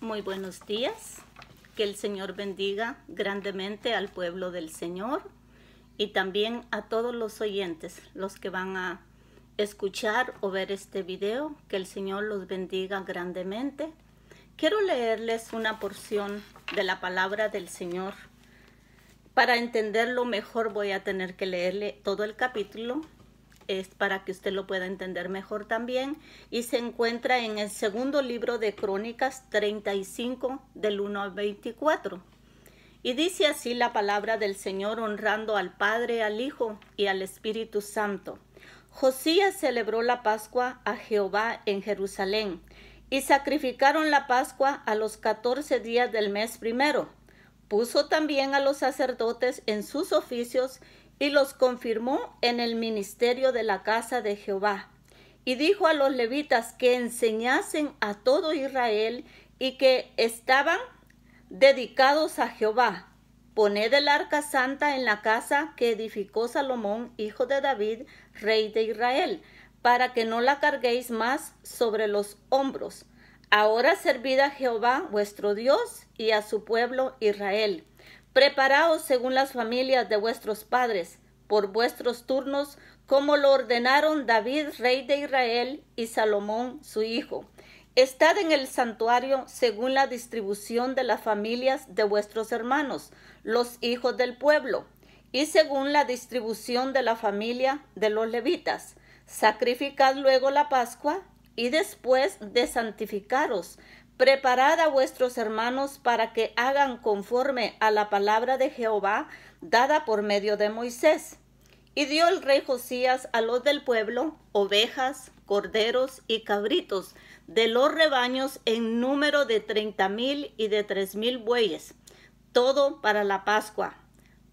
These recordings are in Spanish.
Muy buenos días. Que el Señor bendiga grandemente al pueblo del Señor y también a todos los oyentes, los que van a escuchar o ver este video. Que el Señor los bendiga grandemente. Quiero leerles una porción de la palabra del Señor. Para entenderlo mejor voy a tener que leerle todo el capítulo. Es para que usted lo pueda entender mejor también, y se encuentra en el segundo libro de Crónicas 35 del 1 al 24. Y dice así la palabra del Señor, honrando al Padre, al Hijo y al Espíritu Santo. Josías celebró la Pascua a Jehová en Jerusalén, y sacrificaron la Pascua a los 14 días del mes primero. Puso también a los sacerdotes en sus oficios y los confirmó en el ministerio de la casa de Jehová. Y dijo a los levitas que enseñasen a todo Israel y que estaban dedicados a Jehová. Poned el arca santa en la casa que edificó Salomón, hijo de David, rey de Israel, para que no la carguéis más sobre los hombros. Ahora servid a Jehová vuestro Dios y a su pueblo Israel. Preparaos según las familias de vuestros padres, por vuestros turnos, como lo ordenaron David, rey de Israel, y Salomón, su hijo. Estad en el santuario según la distribución de las familias de vuestros hermanos, los hijos del pueblo, y según la distribución de la familia de los levitas. Sacrificad luego la Pascua, y después de santificaros, preparad a vuestros hermanos para que hagan conforme a la palabra de Jehová dada por medio de Moisés. Y dio el rey Josías a los del pueblo ovejas, corderos y cabritos de los rebaños en número de 30,000 y de 3,000 bueyes, todo para la Pascua,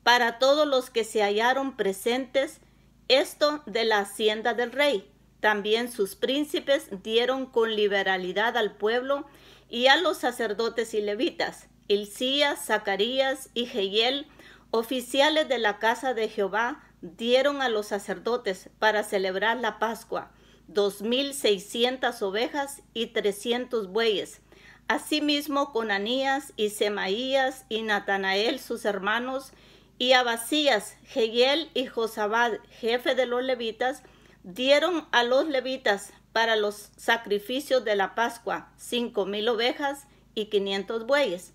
para todos los que se hallaron presentes, esto de la hacienda del rey. También sus príncipes dieron con liberalidad al pueblo y a los sacerdotes y levitas, Hilcías, Zacarías y Jehiel, oficiales de la casa de Jehová, dieron a los sacerdotes para celebrar la Pascua 2,600 ovejas y 300 bueyes. Asimismo Conanías y Semaías y Natanael sus hermanos, y Abasías, Jehiel y Josabad, jefe de los levitas, dieron a los levitas para los sacrificios de la Pascua 5,000 ovejas y 500 bueyes.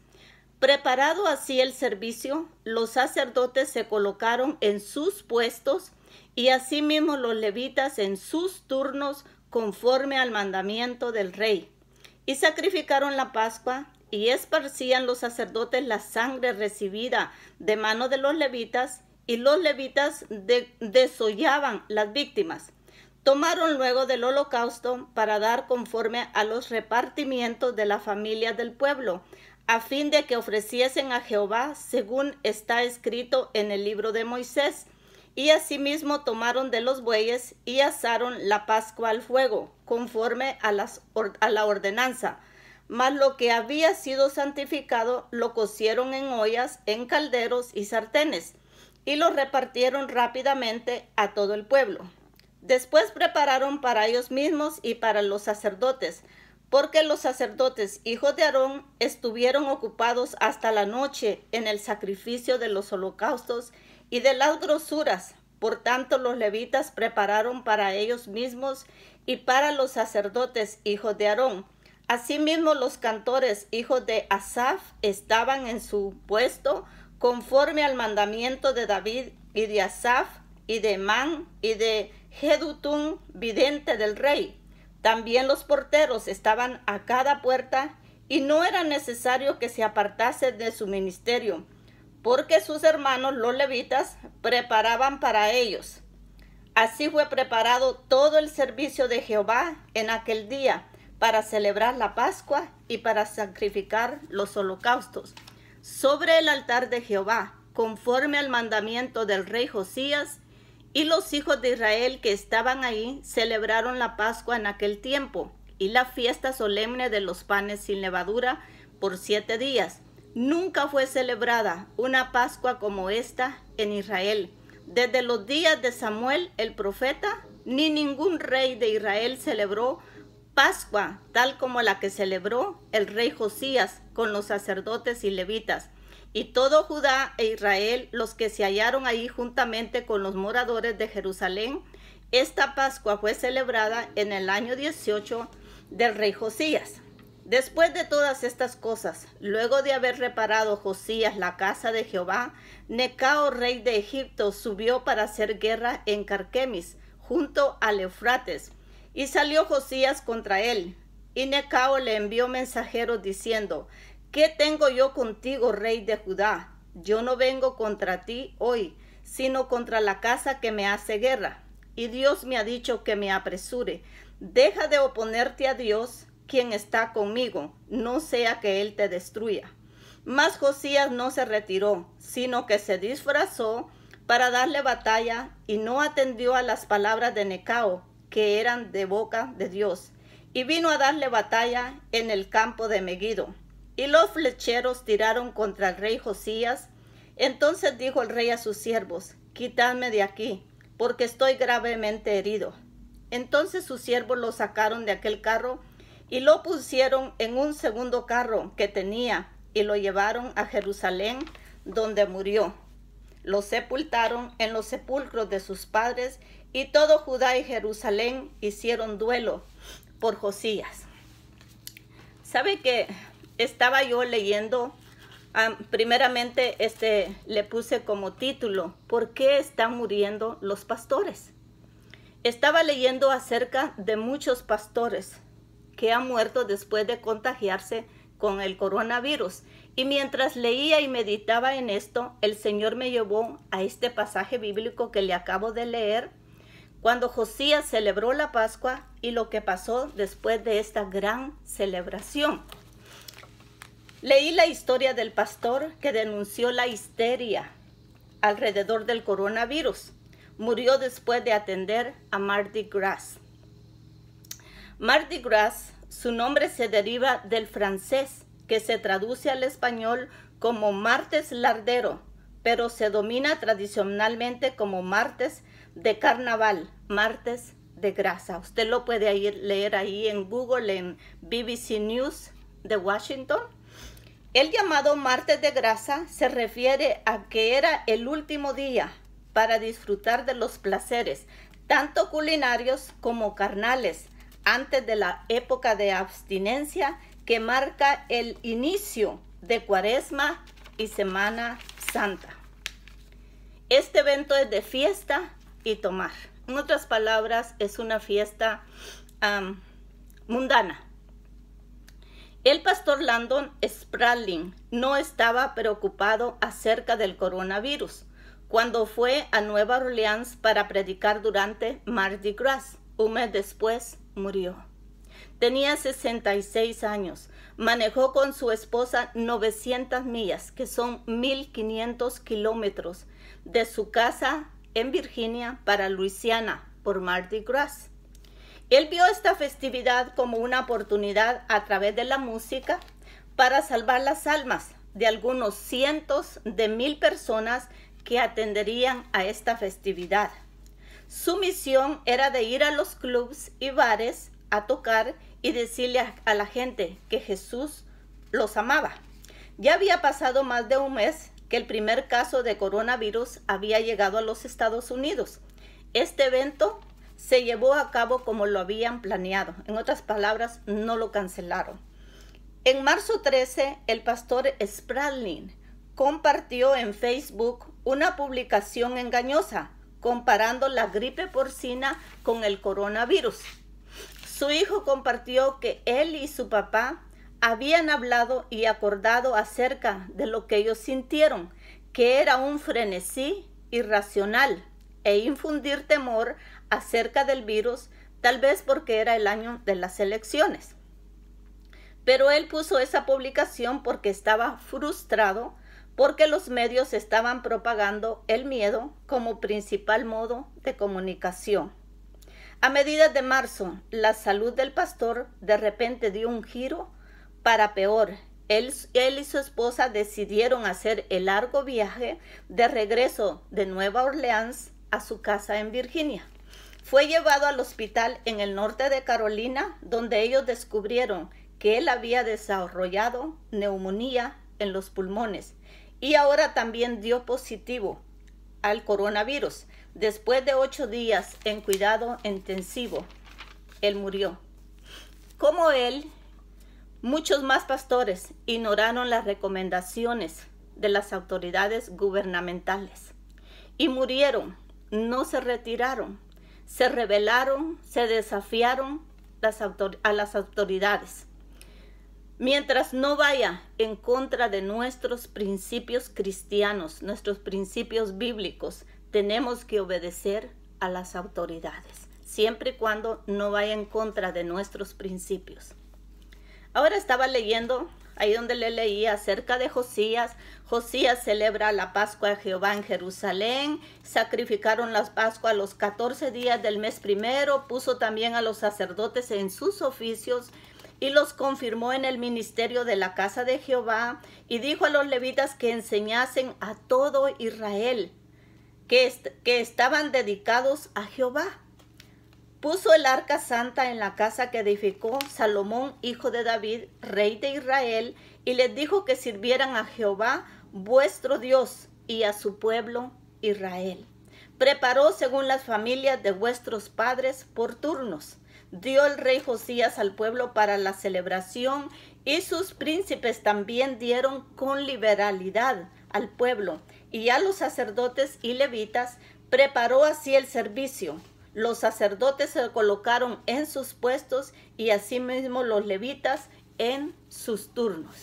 Preparado así el servicio, los sacerdotes se colocaron en sus puestos y asimismo los levitas en sus turnos conforme al mandamiento del rey. Y sacrificaron la Pascua y esparcían los sacerdotes la sangre recibida de mano de los levitas, y los levitas desollaban las víctimas. Tomaron luego del holocausto para dar conforme a los repartimientos de las familias del pueblo, a fin de que ofreciesen a Jehová según está escrito en el libro de Moisés. Y asimismo tomaron de los bueyes y asaron la Pascua al fuego, conforme a la ordenanza. Mas lo que había sido santificado lo cocieron en ollas, en calderos y sartenes, y lo repartieron rápidamente a todo el pueblo. Después prepararon para ellos mismos y para los sacerdotes, porque los sacerdotes, hijos de Aarón, estuvieron ocupados hasta la noche en el sacrificio de los holocaustos y de las grosuras. Por tanto, los levitas prepararon para ellos mismos y para los sacerdotes, hijos de Aarón. Asimismo, los cantores, hijos de Asaf, estaban en su puesto, conforme al mandamiento de David y de Asaf, y de Emán, y de Jedutún, vidente del rey. También los porteros estaban a cada puerta, y no era necesario que se apartasen de su ministerio, porque sus hermanos los levitas preparaban para ellos. Así fue preparado todo el servicio de Jehová en aquel día, para celebrar la Pascua y para sacrificar los holocaustos sobre el altar de Jehová, conforme al mandamiento del rey Josías. Y los hijos de Israel que estaban ahí celebraron la Pascua en aquel tiempo, y la fiesta solemne de los panes sin levadura por 7 días. Nunca fue celebrada una Pascua como esta en Israel, desde los días de Samuel el profeta, ni ningún rey de Israel celebró Pascua, tal como la que celebró el rey Josías con los sacerdotes y levitas, y todo Judá e Israel, los que se hallaron ahí juntamente con los moradores de Jerusalén. Esta Pascua fue celebrada en el año 18 del rey Josías. Después de todas estas cosas, luego de haber reparado Josías la casa de Jehová, Necao, rey de Egipto, subió para hacer guerra en Carquemis, junto al Eufrates, y salió Josías contra él. Y Necao le envió mensajeros diciendo: ¿Qué tengo yo contigo, rey de Judá? Yo no vengo contra ti hoy, sino contra la casa que me hace guerra. Y Dios me ha dicho que me apresure. Deja de oponerte a Dios, quien está conmigo, no sea que él te destruya. Mas Josías no se retiró, sino que se disfrazó para darle batalla y no atendió a las palabras de Necao, que eran de boca de Dios, y vino a darle batalla en el campo de Megiddo. Y los flecheros tiraron contra el rey Josías. Entonces dijo el rey a sus siervos: quitadme de aquí, porque estoy gravemente herido. Entonces sus siervos lo sacaron de aquel carro y lo pusieron en un segundo carro que tenía y lo llevaron a Jerusalén, donde murió. Lo sepultaron en los sepulcros de sus padres, y todo Judá y Jerusalén hicieron duelo por Josías. ¿Sabe que estaba yo leyendo? Primeramente le puse como título: ¿por qué están muriendo los pastores? Estaba leyendo acerca de muchos pastores que han muerto después de contagiarse con el coronavirus. Y mientras leía y meditaba en esto, el Señor me llevó a este pasaje bíblico que le acabo de leer, cuando Josías celebró la Pascua y lo que pasó después de esta gran celebración. Leí la historia del pastor que denunció la histeria alrededor del coronavirus. Murió después de atender a Mardi Gras. Mardi Gras, su nombre se deriva del francés, que se traduce al español como martes lardero, pero se domina tradicionalmente como martes de carnaval, martes de grasa. Usted lo puede leer ahí en Google, en BBC News de Washington. El llamado martes de grasa se refiere a que era el último día para disfrutar de los placeres, tanto culinarios como carnales, antes de la época de abstinencia que marca el inicio de Cuaresma y Semana Santa. Este evento es de fiesta y tomar. En otras palabras, es una fiesta mundana. El pastor Landon Spradlin no estaba preocupado acerca del coronavirus cuando fue a Nueva Orleans para predicar durante Mardi Gras. Un mes después murió. Tenía 66 años. Manejó con su esposa 900 millas, que son 1,500 kilómetros, de su casa en Virginia para Luisiana por Mardi Gras. Él vio esta festividad como una oportunidad a través de la música para salvar las almas de algunos cientos de mil personas que atenderían a esta festividad. Su misión era de ir a los clubs y bares a tocar y decirle a la gente que Jesús los amaba. Ya había pasado más de un mes que el primer caso de coronavirus había llegado a los Estados Unidos. Este evento se llevó a cabo como lo habían planeado. En otras palabras, no lo cancelaron. En marzo 13, el pastor Spradlin compartió en Facebook una publicación engañosa comparando la gripe porcina con el coronavirus. Su hijo compartió que él y su papá habían hablado y acordado acerca de lo que ellos sintieron, que era un frenesí irracional e infundir temor acerca del virus, tal vez porque era el año de las elecciones. Pero él puso esa publicación porque estaba frustrado porque los medios estaban propagando el miedo como principal modo de comunicación. A mediados de marzo, la salud del pastor de repente dio un giro para peor. Él y su esposa decidieron hacer el largo viaje de regreso de Nueva Orleans a su casa en Virginia. Fue llevado al hospital en el norte de Carolina, donde ellos descubrieron que él había desarrollado neumonía en los pulmones y ahora también dio positivo al coronavirus. Después de 8 días en cuidado intensivo, él murió. Como él, muchos más pastores ignoraron las recomendaciones de las autoridades gubernamentales y murieron, no se retiraron, se rebelaron, se desafiaron a las autoridades. Mientras no vaya en contra de nuestros principios cristianos, nuestros principios bíblicos, tenemos que obedecer a las autoridades, siempre y cuando no vaya en contra de nuestros principios. Ahora estaba leyendo, ahí donde le leí acerca de Josías. Josías celebra la Pascua de Jehová en Jerusalén, sacrificaron la Pascua a los 14 días del mes primero, puso también a los sacerdotes en sus oficios y los confirmó en el ministerio de la casa de Jehová, y dijo a los levitas que enseñasen a todo Israel que estaban dedicados a Jehová. Puso el arca santa en la casa que edificó Salomón, hijo de David, rey de Israel, y les dijo que sirvieran a Jehová, vuestro Dios, y a su pueblo Israel. Preparó según las familias de vuestros padres por turnos. Dio el rey Josías al pueblo para la celebración, y sus príncipes también dieron con liberalidad al pueblo, y a los sacerdotes y levitas preparó así el servicio. Los sacerdotes se colocaron en sus puestos y asimismo los levitas en sus turnos,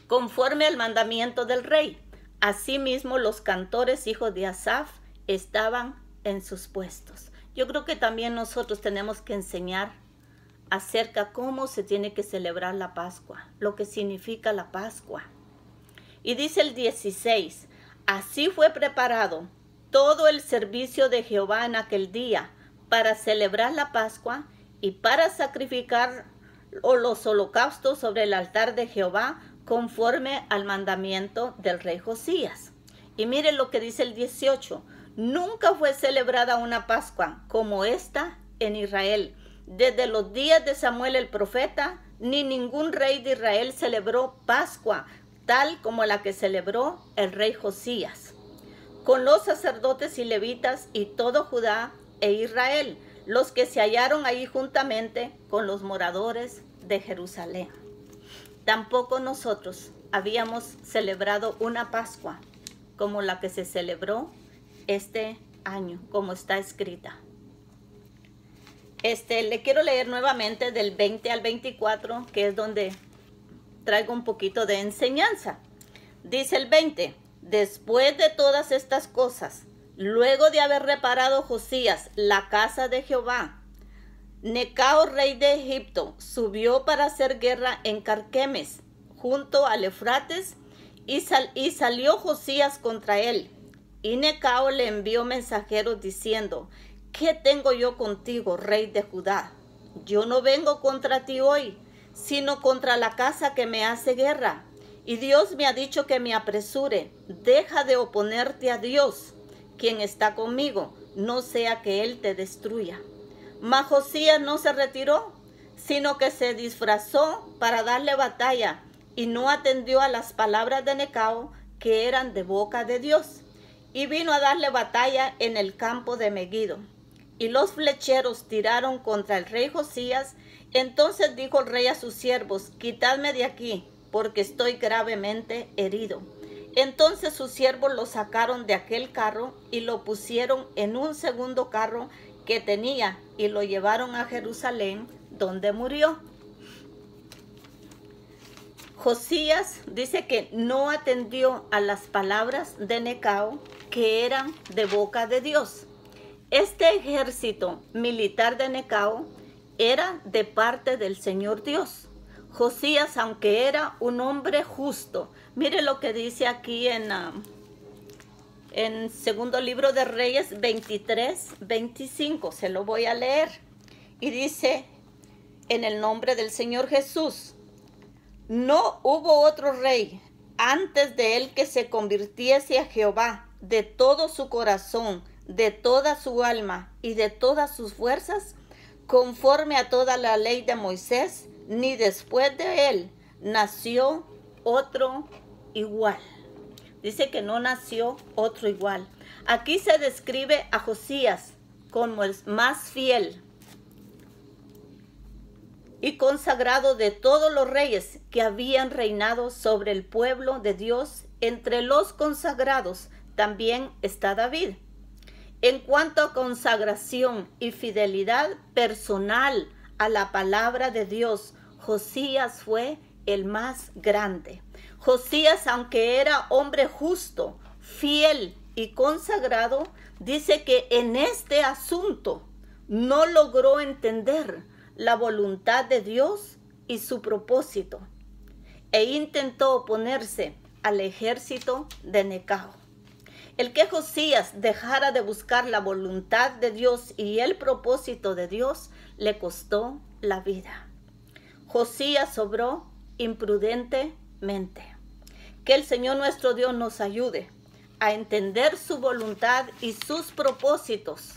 conforme al mandamiento del rey. Asimismo los cantores hijos de Asaf estaban en sus puestos. Yo creo que también nosotros tenemos que enseñar acerca cómo se tiene que celebrar la Pascua, lo que significa la Pascua. Y dice el 16, así fue preparado todo el servicio de Jehová en aquel día para celebrar la Pascua y para sacrificar los holocaustos sobre el altar de Jehová conforme al mandamiento del rey Josías. Y mire lo que dice el 18, nunca fue celebrada una Pascua como esta en Israel. Desde los días de Samuel el profeta, ni ningún rey de Israel celebró Pascua tal como la que celebró el rey Josías, con los sacerdotes y levitas y todo Judá e Israel, los que se hallaron ahí juntamente con los moradores de Jerusalén. Tampoco nosotros habíamos celebrado una Pascua como la que se celebró este año, como está escrita. Le quiero leer nuevamente del 20 al 24, que es donde traigo un poquito de enseñanza. Dice el 20, después de todas estas cosas, luego de haber reparado Josías la casa de Jehová, Necao, rey de Egipto, subió para hacer guerra en Carquemes, junto al Eufrates, y salió Josías contra él. Y Necao le envió mensajeros diciendo, ¿qué tengo yo contigo, rey de Judá? Yo no vengo contra ti hoy, sino contra la casa que me hace guerra. Y Dios me ha dicho que me apresure. Deja de oponerte a Dios, quien está conmigo, no sea que Él te destruya. Mas Josías no se retiró, sino que se disfrazó para darle batalla, y no atendió a las palabras de Necao, que eran de boca de Dios. Y vino a darle batalla en el campo de Megiddo. Y los flecheros tiraron contra el rey Josías. Entonces dijo el rey a sus siervos, quitadme de aquí, porque estoy gravemente herido. Entonces sus siervos lo sacaron de aquel carro y lo pusieron en un segundo carro que tenía y lo llevaron a Jerusalén, donde murió. Josías dice que no atendió a las palabras de Necao, que eran de boca de Dios. Este ejército militar de Necao era de parte del Señor Dios. Josías, aunque era un hombre justo, mire lo que dice aquí en segundo libro de Reyes 23:25, se lo voy a leer. Y dice, en el nombre del Señor Jesús, no hubo otro rey antes de él que se convirtiese a Jehová de todo su corazón, de toda su alma y de todas sus fuerzas, conforme a toda la ley de Moisés, ni después de él nació otro igual. Dice que no nació otro igual. Aquí se describe a Josías como el más fiel y consagrado de todos los reyes que habían reinado sobre el pueblo de Dios. Entre los consagrados también está David. En cuanto a consagración y fidelidad personal a la palabra de Dios, Josías fue el más grande. Josías, aunque era hombre justo, fiel y consagrado, dice que en este asunto no logró entender la voluntad de Dios y su propósito, e intentó oponerse al ejército de Necao. El que Josías dejara de buscar la voluntad de Dios y el propósito de Dios le costó la vida. Josías obró imprudentemente. Que el Señor nuestro Dios nos ayude a entender su voluntad y sus propósitos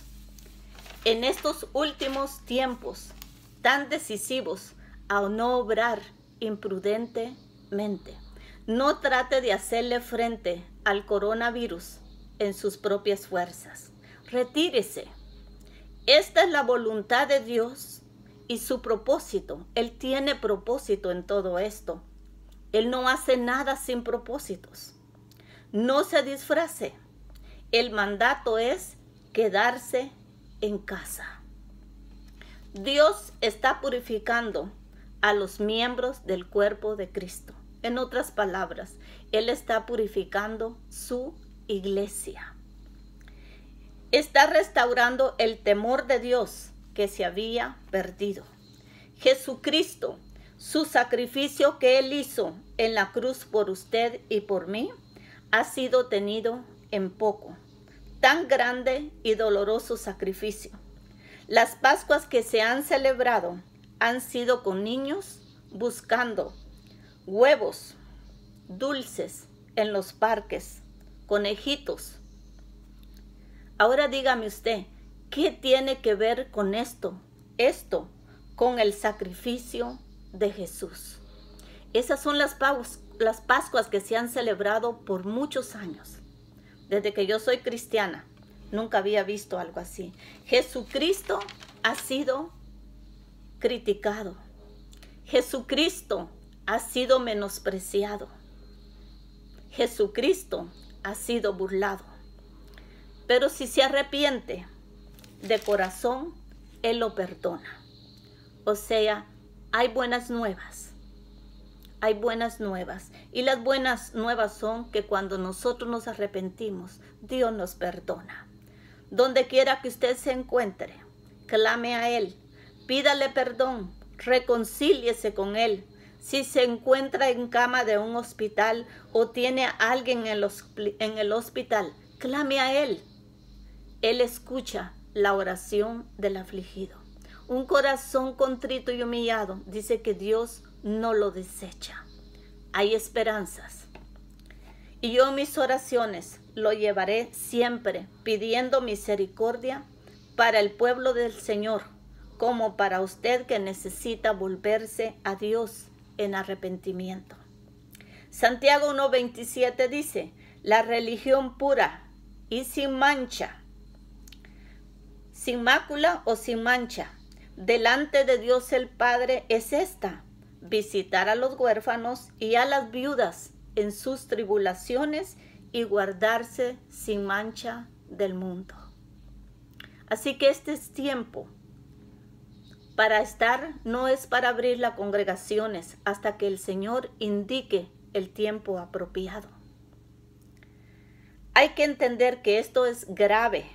en estos últimos tiempos tan decisivos, a no obrar imprudentemente. No trate de hacerle frente al coronavirus en sus propias fuerzas. Retírese. Esta es la voluntad de Dios y su propósito. Él tiene propósito en todo esto. Él no hace nada sin propósitos. No se disfrace. El mandato es quedarse en casa. Dios está purificando a los miembros del cuerpo de Cristo. En otras palabras, Él está purificando su iglesia. Está restaurando el temor de Dios que se había perdido. Jesucristo, su sacrificio que Él hizo en la cruz por usted y por mí, ha sido tenido en poco. Tan grande y doloroso sacrificio. Las Pascuas que se han celebrado han sido con niños buscando huevos, dulces en los parques, conejitos. Ahora dígame usted, ¿qué tiene que ver con esto con el sacrificio de Jesús? Esas son las Pascuas que se han celebrado por muchos años. Desde que yo soy cristiana, nunca había visto algo así. Jesucristo ha sido criticado. Jesucristo ha sido menospreciado. Jesucristo ha sido burlado. Pero si se arrepiente de corazón, Él lo perdona. O sea, hay buenas nuevas. Hay buenas nuevas. Y las buenas nuevas son que cuando nosotros nos arrepentimos, Dios nos perdona. Donde quiera que usted se encuentre, clame a Él, pídale perdón, reconcíliese con Él. Si se encuentra en cama de un hospital o tiene a alguien en el hospital, clame a Él. Él escucha la oración del afligido. Un corazón contrito y humillado dice que Dios no lo desecha. Hay esperanzas. Y yo en mis oraciones lo llevaré siempre pidiendo misericordia para el pueblo del Señor, como para usted que necesita volverse a Dios en arrepentimiento. Santiago 1:27 dice, la religión pura y sin mancha, sin mácula o sin mancha, delante de Dios el Padre es esta, visitar a los huérfanos y a las viudas en sus tribulaciones y guardarse sin mancha del mundo. Así que este es tiempo para estar, no es para abrir las congregaciones hasta que el Señor indique el tiempo apropiado. Hay que entender que esto es grave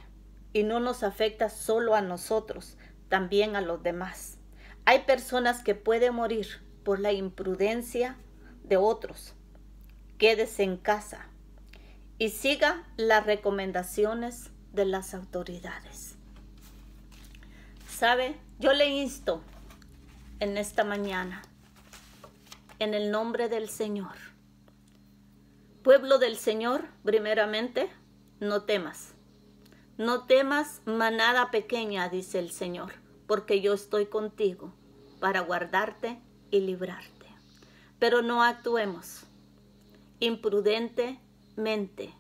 y no nos afecta solo a nosotros, también a los demás. Hay personas que pueden morir por la imprudencia de otros. Quédese en casa y siga las recomendaciones de las autoridades. ¿Sabe? Yo le insto en esta mañana, en el nombre del Señor. Pueblo del Señor, primeramente, no temas. No temas, manada pequeña, dice el Señor, porque yo estoy contigo para guardarte y librarte. Pero no actuemos imprudentemente.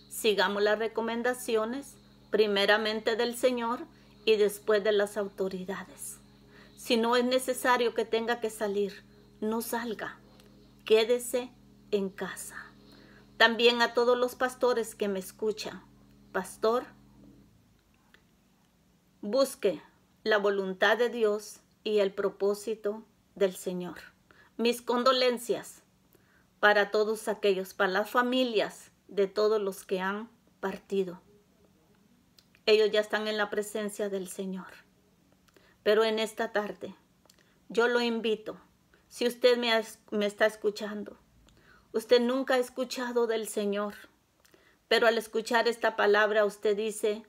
Sigamos las recomendaciones, primeramente del Señor y después de las autoridades. Si no es necesario que tenga que salir, no salga. Quédese en casa. También a todos los pastores que me escuchan. Pastor, busque la voluntad de Dios y el propósito del Señor. Mis condolencias para todos aquellos, para las familias de todos los que han partido. Ellos ya están en la presencia del Señor. Pero en esta tarde, yo lo invito, si usted me está escuchando, usted nunca ha escuchado del Señor, pero al escuchar esta palabra usted dice,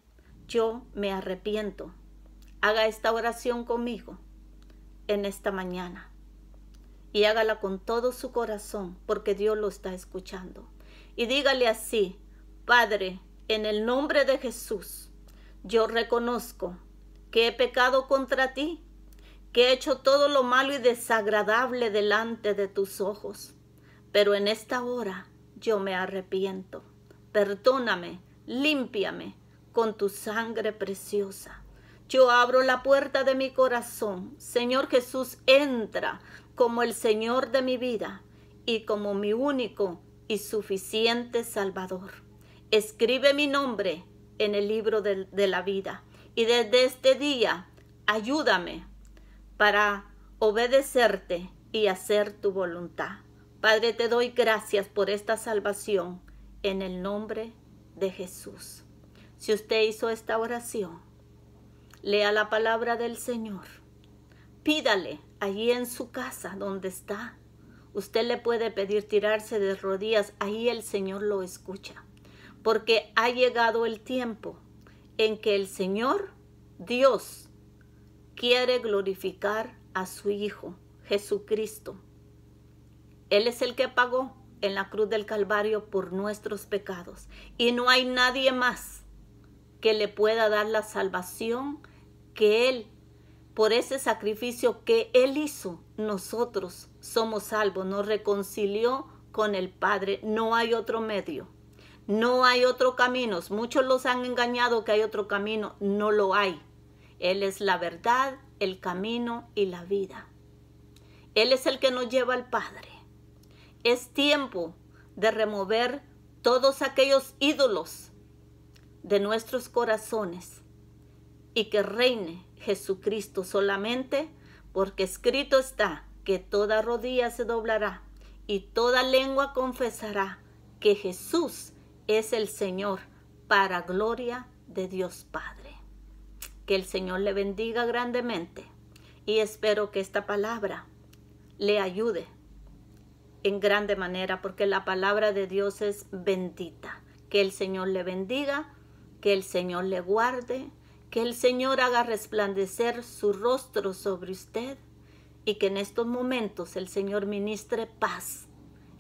yo me arrepiento. Haga esta oración conmigo en esta mañana y hágala con todo su corazón porque Dios lo está escuchando. Y dígale así, Padre, en el nombre de Jesús, yo reconozco que he pecado contra ti, que he hecho todo lo malo y desagradable delante de tus ojos. Pero en esta hora yo me arrepiento. Perdóname, límpiame con tu sangre preciosa. Yo abro la puerta de mi corazón. Señor Jesús, entra como el Señor de mi vida y como mi único y suficiente Salvador. Escribe mi nombre en el libro de la vida. Y desde este día, ayúdame para obedecerte y hacer tu voluntad. Padre, te doy gracias por esta salvación en el nombre de Jesús. Si usted hizo esta oración, lea la palabra del Señor. Pídale allí en su casa donde está. Usted le puede pedir tirarse de rodillas, ahí el Señor lo escucha. Porque ha llegado el tiempo en que el Señor, Dios, quiere glorificar a su Hijo, Jesucristo. Él es el que pagó en la cruz del Calvario por nuestros pecados. Y no hay nadie más que le pueda dar la salvación que Él, por ese sacrificio que Él hizo, nosotros somos salvos, nos reconcilió con el Padre. No hay otro medio. No hay otro camino. Muchos los han engañado que hay otro camino. No lo hay. Él es la verdad, el camino y la vida. Él es el que nos lleva al Padre. Es tiempo de remover todos aquellos ídolos de nuestros corazones y que reine Jesucristo solamente, porque escrito está que toda rodilla se doblará y toda lengua confesará que Jesús es el Señor, para gloria de Dios Padre. Que el Señor le bendiga grandemente y espero que esta palabra le ayude en grande manera, porque la palabra de Dios es bendita. Que el Señor le bendiga, que el Señor le guarde, que el Señor haga resplandecer su rostro sobre usted y que en estos momentos el Señor ministre paz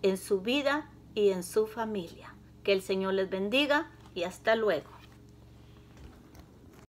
en su vida y en su familia. Que el Señor les bendiga y hasta luego.